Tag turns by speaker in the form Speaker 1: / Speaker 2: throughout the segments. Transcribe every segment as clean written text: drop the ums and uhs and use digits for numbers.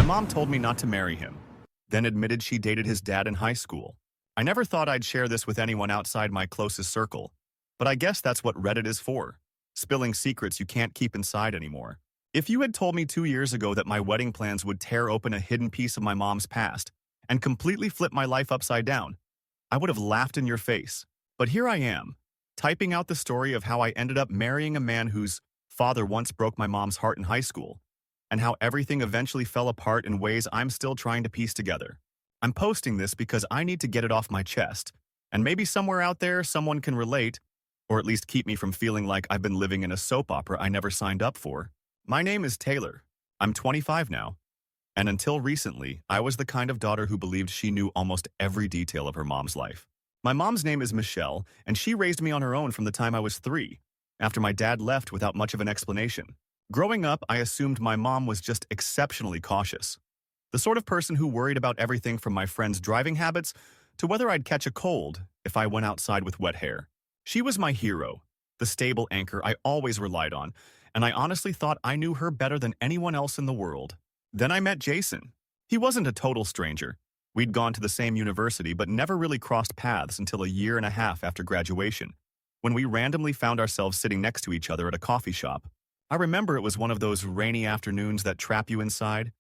Speaker 1: mom told me not to marry him, then admitted she dated his dad in high school. I never thought I'd share this with anyone outside my closest circle, but I guess that's what Reddit is for, spilling secrets you can't keep inside anymore. If you had told me 2 years ago that my wedding plans would tear open a hidden piece of my mom's past and completely flip my life upside down, I would have laughed in your face. But here I am, typing out the story of how I ended up marrying a man whose father once broke my mom's heart in high school, and how everything eventually fell apart in ways I'm still trying to piece together. I'm posting this because I need to get it off my chest, and maybe somewhere out there someone can relate, or at least keep me from feeling like I've been living in a soap opera I never signed up for. My name is Taylor. I'm 25 now, and until recently, I was the kind of daughter who believed she knew almost every detail of her mom's life. My mom's name is Michelle, and she raised me on her own from the time I was 3, after my dad left without much of an explanation. Growing up, I assumed my mom was just exceptionally cautious. The sort of person who worried about everything from my friends' driving habits to whether I'd catch a cold if I went outside with wet hair. She was my hero, the stable anchor I always relied on, and I honestly thought I knew her better than anyone else in the world. Then I met Jason. He wasn't a total stranger. We'd gone to the same university but never really crossed paths until a year and a half after graduation, when we randomly found ourselves sitting next to each other at a coffee shop. I remember it was one of those rainy afternoons that trap you inside,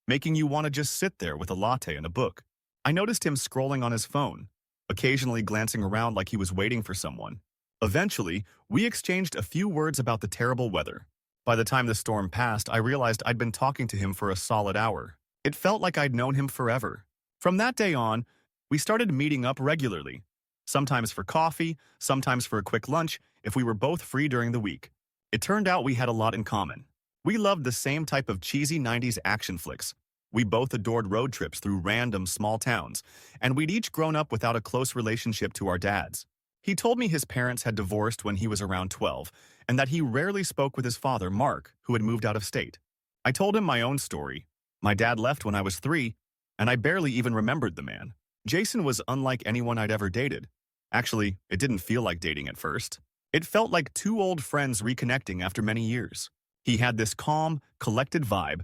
Speaker 1: making you want to just sit there with a latte and a book. I noticed him scrolling on his phone, occasionally glancing around like he was waiting for someone. Eventually, we exchanged a few words about the terrible weather. By the time the storm passed, I realized I'd been talking to him for a solid hour. It felt like I'd known him forever. From that day on, we started meeting up regularly, sometimes for coffee, sometimes for a quick lunch if we were both free during the week. It turned out we had a lot in common. We loved the same type of cheesy 90s action flicks. We both adored road trips through random small towns, and we'd each grown up without a close relationship to our dads. He told me his parents had divorced when he was around 12, and that he rarely spoke with his father, Mark, who had moved out of state. I told him my own story. My dad left when I was 3, and I barely even remembered the man. Jason was unlike anyone I'd ever dated. Actually, it didn't feel like dating at first. It felt like two old friends reconnecting after many years. He had this calm, collected vibe,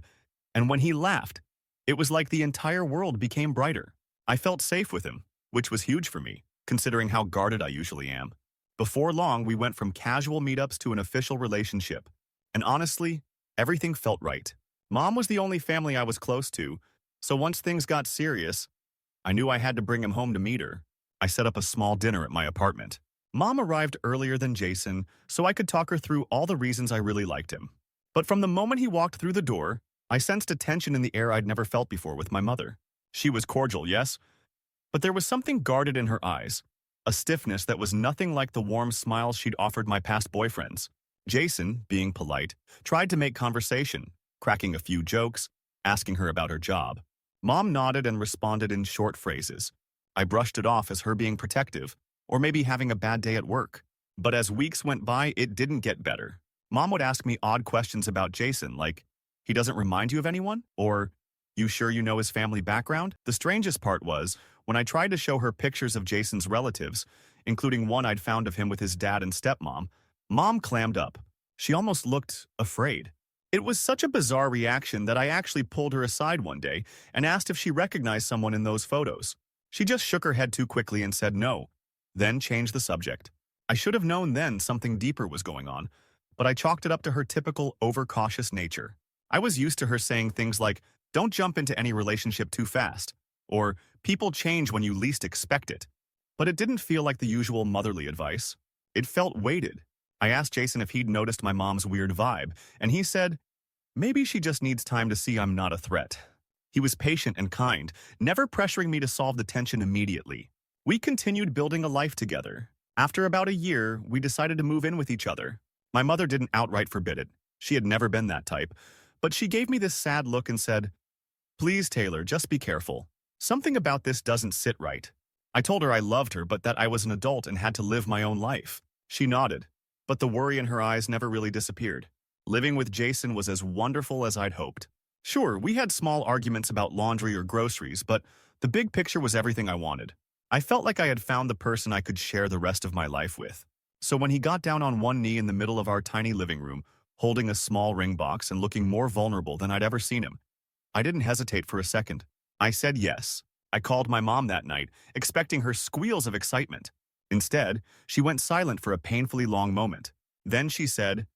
Speaker 1: and when he laughed, it was like the entire world became brighter. I felt safe with him, which was huge for me, considering how guarded I usually am. Before long, we went from casual meetups to an official relationship, and honestly, everything felt right. Mom was the only family I was close to, so once things got serious, I knew I had to bring him home to meet her. I set up a small dinner at my apartment. Mom arrived earlier than Jason, so I could talk her through all the reasons I really liked him. But from the moment he walked through the door, I sensed a tension in the air I'd never felt before with my mother. She was cordial, yes, but there was something guarded in her eyes, a stiffness that was nothing like the warm smiles she'd offered my past boyfriends. Jason, being polite, tried to make conversation, cracking a few jokes, asking her about her job. Mom nodded and responded in short phrases. I brushed it off as her being protective, or maybe having a bad day at work. But as weeks went by, it didn't get better. Mom would ask me odd questions about Jason, like, "He doesn't remind you of anyone?" Or, "You sure you know his family background?" The strangest part was, when I tried to show her pictures of Jason's relatives, including one I'd found of him with his dad and stepmom, Mom clammed up. She almost looked afraid. It was such a bizarre reaction that I actually pulled her aside one day and asked if she recognized someone in those photos. She just shook her head too quickly and said no, then changed the subject. I should have known then something deeper was going on, but I chalked it up to her typical overcautious nature. I was used to her saying things like, "Don't jump into any relationship too fast," or "People change when you least expect it." But it didn't feel like the usual motherly advice. It felt weighted. I asked Jason if he'd noticed my mom's weird vibe, and he said, "Maybe she just needs time to see I'm not a threat." He was patient and kind, never pressuring me to solve the tension immediately. We continued building a life together. After about a year, we decided to move in with each other. My mother didn't outright forbid it. She had never been that type. But she gave me this sad look and said, "Please, Taylor, just be careful. Something about this doesn't sit right." I told her I loved her, but that I was an adult and had to live my own life. She nodded, but the worry in her eyes never really disappeared. Living with Jason was as wonderful as I'd hoped. Sure, we had small arguments about laundry or groceries, but the big picture was everything I wanted. I felt like I had found the person I could share the rest of my life with. So when he got down on one knee in the middle of our tiny living room, holding a small ring box and looking more vulnerable than I'd ever seen him, I didn't hesitate for a second. I said yes. I called my mom that night, expecting her squeals of excitement. Instead, she went silent for a painfully long moment. Then she said,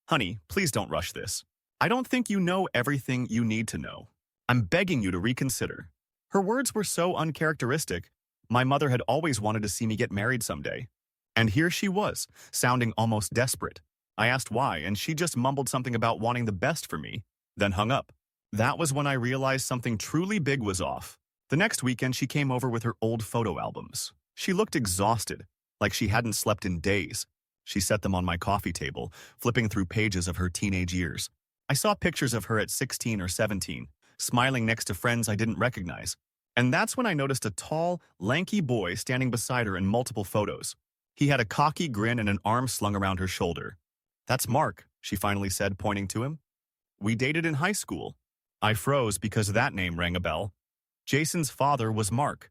Speaker 1: "Honey, please don't rush this. I don't think you know everything you need to know. I'm begging you to reconsider." Her words were so uncharacteristic. My mother had always wanted to see me get married someday. And here she was, sounding almost desperate. I asked why, and she just mumbled something about wanting the best for me, then hung up. That was when I realized something truly big was off. The next weekend, she came over with her old photo albums. She looked exhausted, like she hadn't slept in days. She set them on my coffee table, flipping through pages of her teenage years. I saw pictures of her at 16 or 17, smiling next to friends I didn't recognize. And that's when I noticed a tall, lanky boy standing beside her in multiple photos. He had a cocky grin and an arm slung around her shoulder. "That's Mark," she finally said, pointing to him. "We dated in high school." I froze because that name rang a bell. Jason's father was Mark.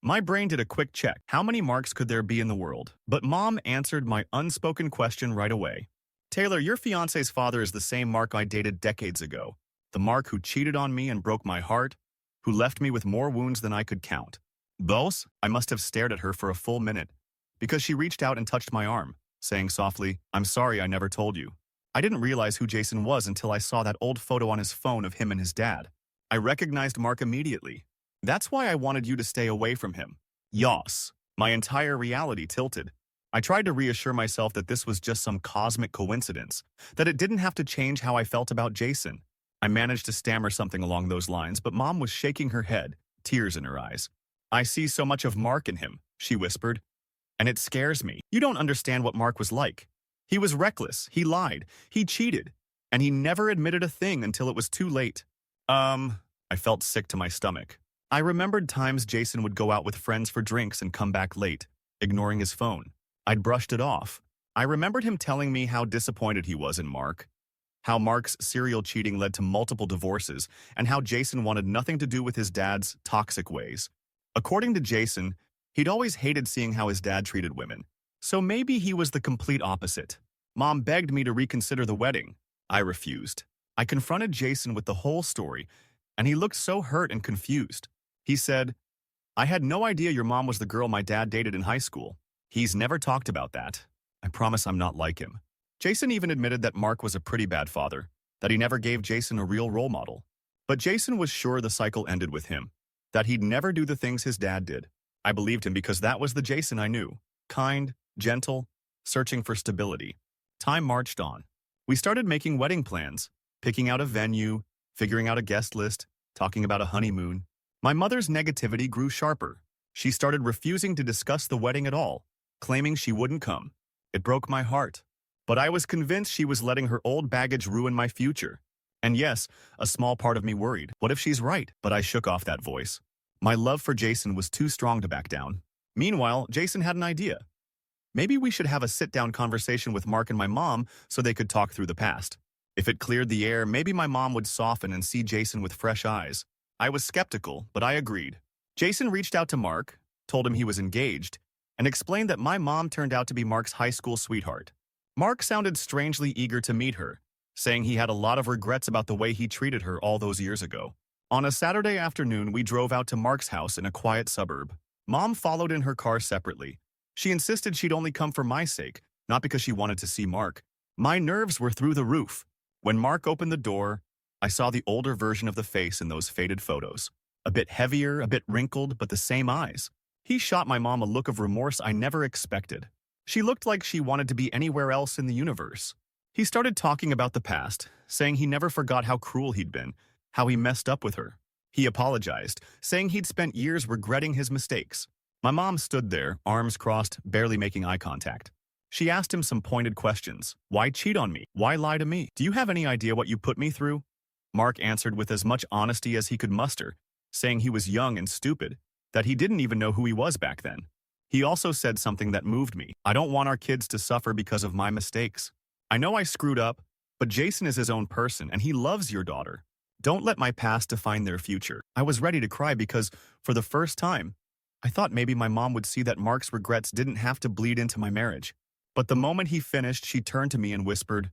Speaker 1: My brain did a quick check. How many Marks could there be in the world? But Mom answered my unspoken question right away. "Taylor, your fiance's father is the same Mark I dated decades ago. The Mark who cheated on me and broke my heart, who left me with more wounds than I could count." Boss, I must have stared at her for a full minute, because she reached out and touched my arm, saying softly, "I'm sorry I never told you." I didn't realize who Jason was until I saw that old photo on his phone of him and his dad. I recognized Mark immediately. "That's why I wanted you to stay away from him." Yas. My entire reality tilted. I tried to reassure myself that this was just some cosmic coincidence, that it didn't have to change how I felt about Jason. I managed to stammer something along those lines, but Mom was shaking her head, tears in her eyes. "I see so much of Mark in him," she whispered, "and it scares me. You don't understand what Mark was like. He was reckless, he lied, he cheated, and he never admitted a thing until it was too late." I felt sick to my stomach. I remembered times Jason would go out with friends for drinks and come back late, ignoring his phone. I'd brushed it off. I remembered him telling me how disappointed he was in Mark, how Mark's serial cheating led to multiple divorces, and how Jason wanted nothing to do with his dad's toxic ways. According to Jason, he'd always hated seeing how his dad treated women. So maybe he was the complete opposite. Mom begged me to reconsider the wedding. I refused. I confronted Jason with the whole story, and he looked so hurt and confused. He said, "I had no idea your mom was the girl my dad dated in high school. He's never talked about that. I promise I'm not like him." Jason even admitted that Mark was a pretty bad father, that he never gave Jason a real role model. But Jason was sure the cycle ended with him, that he'd never do the things his dad did. I believed him because that was the Jason I knew. Kind, gentle, searching for stability. Time marched on. We started making wedding plans, picking out a venue, figuring out a guest list, talking about a honeymoon. My mother's negativity grew sharper. She started refusing to discuss the wedding at all, claiming she wouldn't come. It broke my heart. But I was convinced she was letting her old baggage ruin my future. And yes, a small part of me worried. What if she's right? But I shook off that voice. My love for Jason was too strong to back down. Meanwhile, Jason had an idea. Maybe we should have a sit-down conversation with Mark and my mom so they could talk through the past. If it cleared the air, maybe my mom would soften and see Jason with fresh eyes. I was skeptical, but I agreed. Jason reached out to Mark, told him he was engaged, and explained that my mom turned out to be Mark's high school sweetheart. Mark sounded strangely eager to meet her, saying he had a lot of regrets about the way he treated her all those years ago. On a Saturday afternoon, we drove out to Mark's house in a quiet suburb. Mom followed in her car separately. She insisted she'd only come for my sake, not because she wanted to see Mark. My nerves were through the roof. When Mark opened the door, I saw the older version of the face in those faded photos. A bit heavier, a bit wrinkled, but the same eyes. He shot my mom a look of remorse I never expected. She looked like she wanted to be anywhere else in the universe. He started talking about the past, saying he never forgot how cruel he'd been, how he messed up with her. He apologized, saying he'd spent years regretting his mistakes. My mom stood there, arms crossed, barely making eye contact. She asked him some pointed questions. Why cheat on me? Why lie to me? Do you have any idea what you put me through? Mark answered with as much honesty as he could muster, saying he was young and stupid, that he didn't even know who he was back then. He also said something that moved me. I don't want our kids to suffer because of my mistakes. I know I screwed up, but Jason is his own person and he loves your daughter. Don't let my past define their future. I was ready to cry because, for the first time, I thought maybe my mom would see that Mark's regrets didn't have to bleed into my marriage. But the moment he finished, she turned to me and whispered,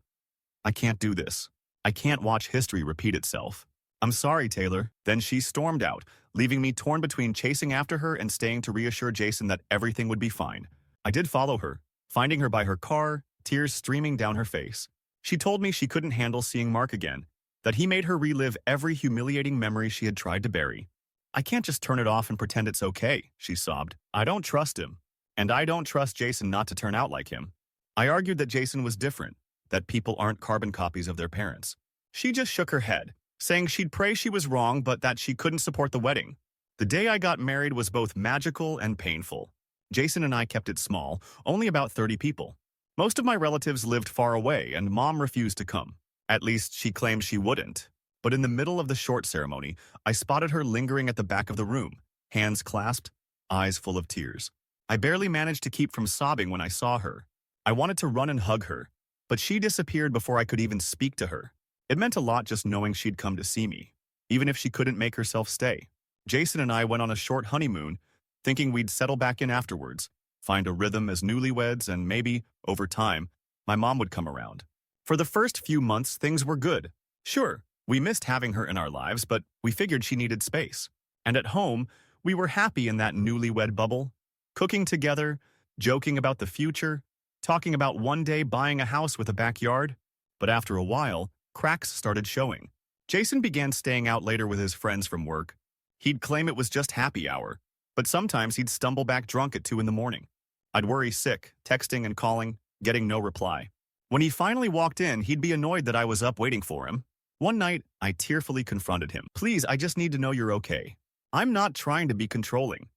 Speaker 1: "I can't do this. I can't watch history repeat itself." I'm sorry, Taylor. Then she stormed out, leaving me torn between chasing after her and staying to reassure Jason that everything would be fine. I did follow her, finding her by her car, tears streaming down her face. She told me she couldn't handle seeing Mark again, that he made her relive every humiliating memory she had tried to bury. I can't just turn it off and pretend it's okay, she sobbed. I don't trust him. And I don't trust Jason not to turn out like him. I argued that Jason was different, that people aren't carbon copies of their parents. She just shook her head, saying she'd pray she was wrong but that she couldn't support the wedding. The day I got married was both magical and painful. Jason and I kept it small, only about 30 people. Most of my relatives lived far away and Mom refused to come. At least she claimed she wouldn't. But in the middle of the short ceremony, I spotted her lingering at the back of the room, hands clasped, eyes full of tears. I barely managed to keep from sobbing when I saw her. I wanted to run and hug her, but she disappeared before I could even speak to her. It meant a lot just knowing she'd come to see me, even if she couldn't make herself stay. Jason and I went on a short honeymoon, thinking we'd settle back in afterwards, find a rhythm as newlyweds, and maybe, over time, my mom would come around. For the first few months, things were good. Sure, we missed having her in our lives, but we figured she needed space. And at home, we were happy in that newlywed bubble, cooking together, joking about the future, talking about one day buying a house with a backyard. But after a while, cracks started showing. Jason began staying out later with his friends from work. He'd claim it was just happy hour, but sometimes he'd stumble back drunk at 2 in the morning. I'd worry sick, texting and calling, getting no reply. When he finally walked in, he'd be annoyed that I was up waiting for him. One night, I tearfully confronted him. Please, I just need to know you're okay. I'm not trying to be controlling.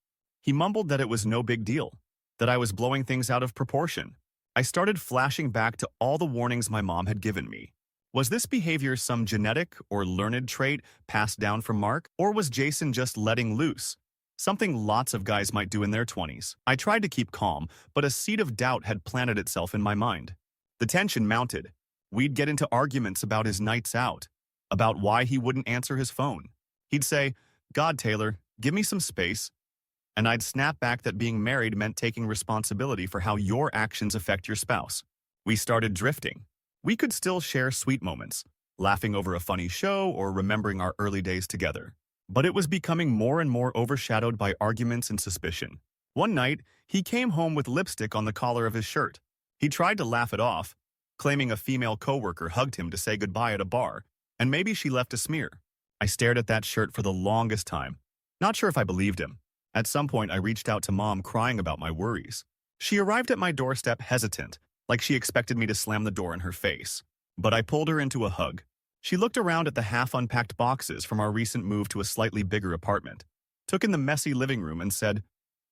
Speaker 1: He mumbled that it was no big deal, that I was blowing things out of proportion. I started flashing back to all the warnings my mom had given me. Was this behavior some genetic or learned trait passed down from Mark, or was Jason just letting loose? Something lots of guys might do in their 20s. I tried to keep calm, but a seed of doubt had planted itself in my mind. The tension mounted. We'd get into arguments about his nights out, about why he wouldn't answer his phone. He'd say, "God, Taylor, give me some space." And I'd snap back that being married meant taking responsibility for how your actions affect your spouse. We started drifting. We could still share sweet moments, laughing over a funny show or remembering our early days together. But it was becoming more and more overshadowed by arguments and suspicion. One night, he came home with lipstick on the collar of his shirt. He tried to laugh it off, claiming a female coworker hugged him to say goodbye at a bar, and maybe she left a smear. I stared at that shirt for the longest time, not sure if I believed him. At some point, I reached out to Mom crying about my worries. She arrived at my doorstep hesitant, like she expected me to slam the door in her face. But I pulled her into a hug. She looked around at the half-unpacked boxes from our recent move to a slightly bigger apartment, took in the messy living room and said,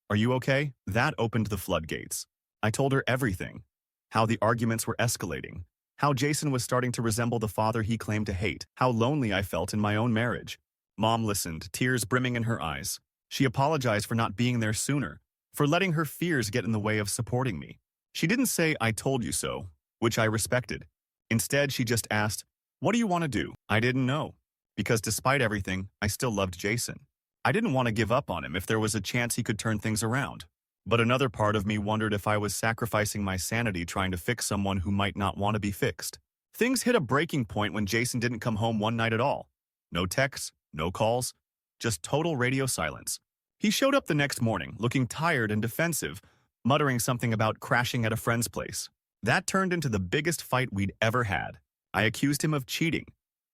Speaker 1: "Are you okay?" That opened the floodgates. I told her everything. How the arguments were escalating, how Jason was starting to resemble the father he claimed to hate, how lonely I felt in my own marriage. Mom listened, tears brimming in her eyes. She apologized for not being there sooner, for letting her fears get in the way of supporting me. She didn't say, "I told you so," which I respected. Instead, she just asked, "What do you want to do?" I didn't know, because despite everything, I still loved Jason. I didn't want to give up on him if there was a chance he could turn things around. But another part of me wondered if I was sacrificing my sanity trying to fix someone who might not want to be fixed. Things hit a breaking point when Jason didn't come home one night at all. No texts, no calls, just total radio silence. He showed up the next morning, looking tired and defensive, muttering something about crashing at a friend's place. That turned into the biggest fight we'd ever had. I accused him of cheating.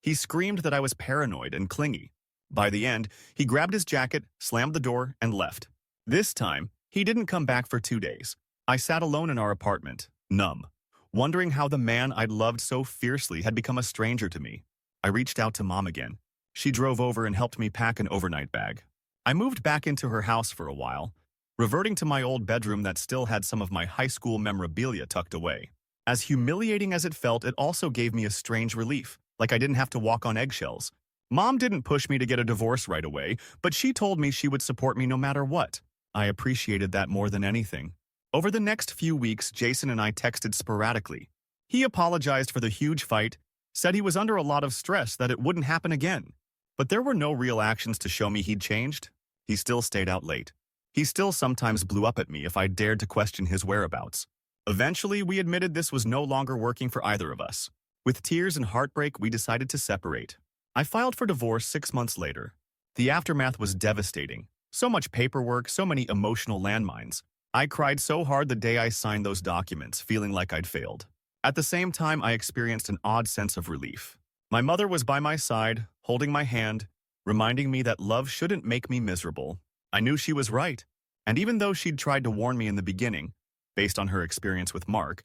Speaker 1: He screamed that I was paranoid and clingy. By the end, he grabbed his jacket, slammed the door, and left. This time, he didn't come back for 2 days. I sat alone in our apartment, numb, wondering how the man I'd loved so fiercely had become a stranger to me. I reached out to Mom again. She drove over and helped me pack an overnight bag. I moved back into her house for a while, reverting to my old bedroom that still had some of my high school memorabilia tucked away. As humiliating as it felt, it also gave me a strange relief, like I didn't have to walk on eggshells. Mom didn't push me to get a divorce right away, but she told me she would support me no matter what. I appreciated that more than anything. Over the next few weeks, Jason and I texted sporadically. He apologized for the huge fight, said he was under a lot of stress that it wouldn't happen again. But there were no real actions to show me he'd changed. He still stayed out late. He still sometimes blew up at me if I dared to question his whereabouts. Eventually, we admitted this was no longer working for either of us. With tears and heartbreak, we decided to separate. I filed for divorce 6 months later. The aftermath was devastating. So much paperwork, so many emotional landmines. I cried so hard the day I signed those documents, feeling like I'd failed. At the same time, I experienced an odd sense of relief. My mother was by my side, holding my hand, reminding me that love shouldn't make me miserable. I knew she was right. And even though she'd tried to warn me in the beginning, based on her experience with Mark,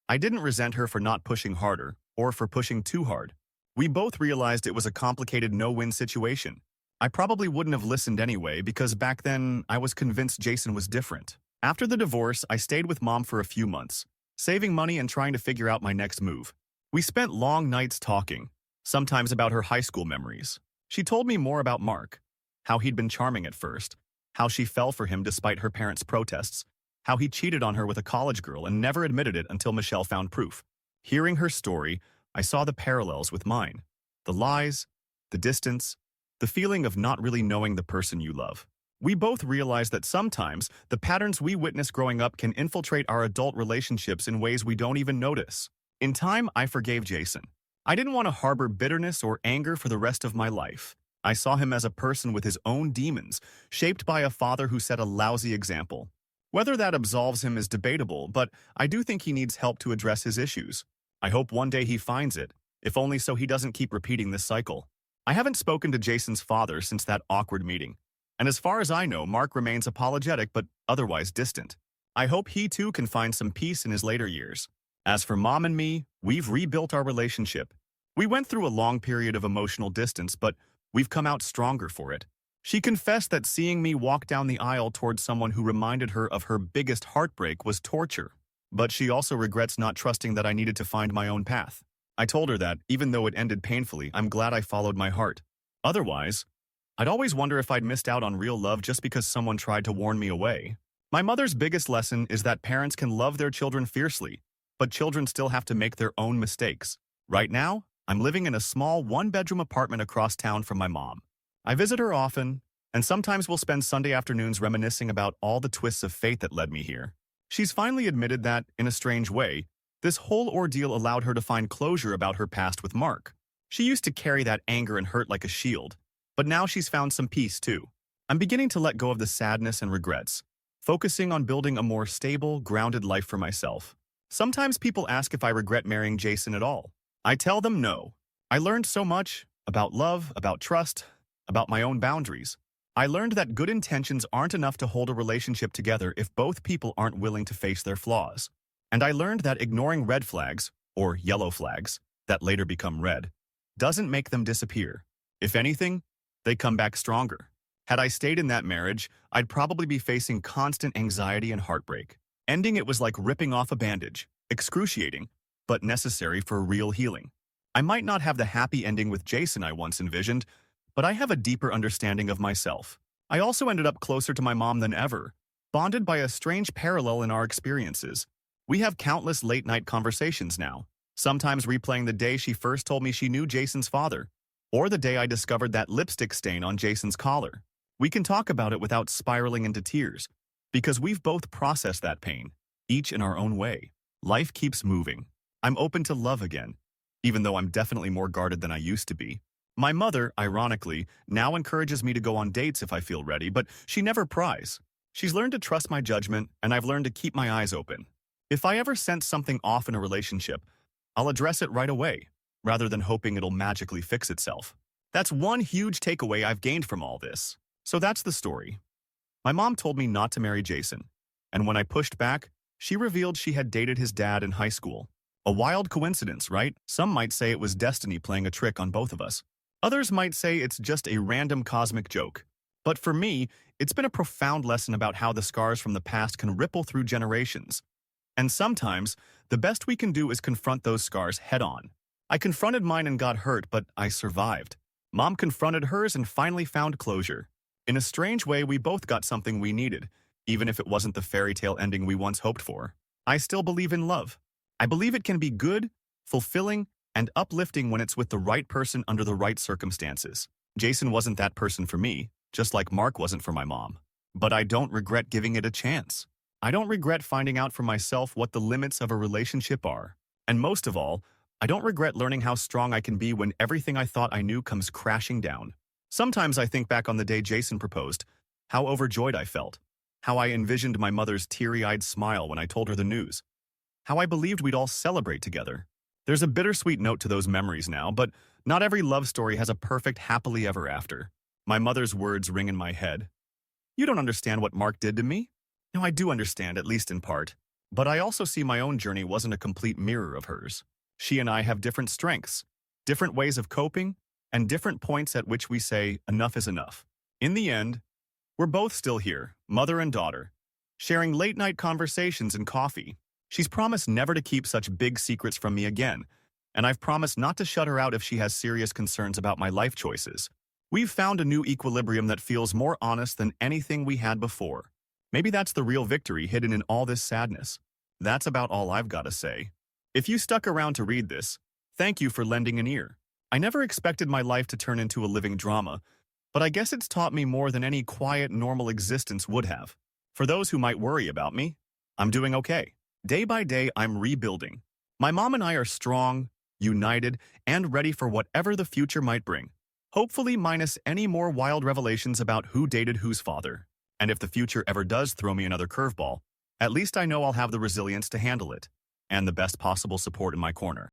Speaker 1: I didn't resent her for not pushing harder, or for pushing too hard. We both realized it was a complicated no-win situation. I probably wouldn't have listened anyway because back then I was convinced Jason was different. After the divorce, I stayed with Mom for a few months, saving money and trying to figure out my next move. We spent long nights talking, sometimes about her high school memories. She told me more about Mark, how he'd been charming at first, how she fell for him despite her parents' protests, how he cheated on her with a college girl and never admitted it until Michelle found proof. Hearing her story, I saw the parallels with mine. The lies, the distance, the feeling of not really knowing the person you love. We both realized that sometimes the patterns we witness growing up can infiltrate our adult relationships in ways we don't even notice. In time, I forgave Jason. I didn't want to harbor bitterness or anger for the rest of my life. I saw him as a person with his own demons, shaped by a father who set a lousy example. Whether that absolves him is debatable, but I do think he needs help to address his issues. I hope one day he finds it, if only so he doesn't keep repeating this cycle. I haven't spoken to Jason's father since that awkward meeting, and as far as I know, Mark remains apologetic but otherwise distant. I hope he too can find some peace in his later years. As for Mom and me, we've rebuilt our relationship. We went through a long period of emotional distance, but we've come out stronger for it. She confessed that seeing me walk down the aisle towards someone who reminded her of her biggest heartbreak was torture, but she also regrets not trusting that I needed to find my own path. I told her that, even though it ended painfully, I'm glad I followed my heart. Otherwise, I'd always wonder if I'd missed out on real love just because someone tried to warn me away. My mother's biggest lesson is that parents can love their children fiercely, but children still have to make their own mistakes. Right now, I'm living in a small one-bedroom apartment across town from my mom. I visit her often, and sometimes we'll spend Sunday afternoons reminiscing about all the twists of fate that led me here. She's finally admitted that, in a strange way, this whole ordeal allowed her to find closure about her past with Mark. She used to carry that anger and hurt like a shield, but now she's found some peace too. I'm beginning to let go of the sadness and regrets, focusing on building a more stable, grounded life for myself. Sometimes people ask if I regret marrying Jason at all. I tell them no. I learned so much about love, about trust, about my own boundaries. I learned that good intentions aren't enough to hold a relationship together if both people aren't willing to face their flaws. And I learned that ignoring red flags, or yellow flags, that later become red, doesn't make them disappear. If anything, they come back stronger. Had I stayed in that marriage, I'd probably be facing constant anxiety and heartbreak. Ending it was like ripping off a bandage, excruciating, but necessary for real healing. I might not have the happy ending with Jason I once envisioned, but I have a deeper understanding of myself. I also ended up closer to my mom than ever, bonded by a strange parallel in our experiences. We have countless late-night conversations now, sometimes replaying the day she first told me she knew Jason's father, or the day I discovered that lipstick stain on Jason's collar. We can talk about it without spiraling into tears, because we've both processed that pain, each in our own way. Life keeps moving. I'm open to love again, even though I'm definitely more guarded than I used to be. My mother, ironically, now encourages me to go on dates if I feel ready, but she never pries. She's learned to trust my judgment, and I've learned to keep my eyes open. If I ever sense something off in a relationship, I'll address it right away, rather than hoping it'll magically fix itself. That's one huge takeaway I've gained from all this. So that's the story. My mom told me not to marry Jason, and when I pushed back, she revealed she had dated his dad in high school. A wild coincidence, right? Some might say it was destiny playing a trick on both of us. Others might say it's just a random cosmic joke. But for me, it's been a profound lesson about how the scars from the past can ripple through generations. And sometimes, the best we can do is confront those scars head-on. I confronted mine and got hurt, but I survived. Mom confronted hers and finally found closure. In a strange way, we both got something we needed, even if it wasn't the fairy tale ending we once hoped for. I still believe in love. I believe it can be good, fulfilling, and uplifting when it's with the right person under the right circumstances. Jason wasn't that person for me, just like Mark wasn't for my mom. But I don't regret giving it a chance. I don't regret finding out for myself what the limits of a relationship are. And most of all, I don't regret learning how strong I can be when everything I thought I knew comes crashing down. Sometimes I think back on the day Jason proposed, how overjoyed I felt, how I envisioned my mother's teary-eyed smile when I told her the news, how I believed we'd all celebrate together. There's a bittersweet note to those memories now, but not every love story has a perfect happily ever after. My mother's words ring in my head. You don't understand what Mark did to me? No, I do understand, at least in part. But I also see my own journey wasn't a complete mirror of hers. She and I have different strengths, different ways of coping, and different points at which we say, enough is enough. In the end, we're both still here, mother and daughter, sharing late-night conversations and coffee. She's promised never to keep such big secrets from me again, and I've promised not to shut her out if she has serious concerns about my life choices. We've found a new equilibrium that feels more honest than anything we had before. Maybe that's the real victory hidden in all this sadness. That's about all I've got to say. If you stuck around to read this, thank you for lending an ear. I never expected my life to turn into a living drama, but I guess it's taught me more than any quiet, normal existence would have. For those who might worry about me, I'm doing okay. Day by day, I'm rebuilding. My mom and I are strong, united, and ready for whatever the future might bring. Hopefully minus any more wild revelations about who dated whose father. And if the future ever does throw me another curveball, at least I know I'll have the resilience to handle it, and the best possible support in my corner.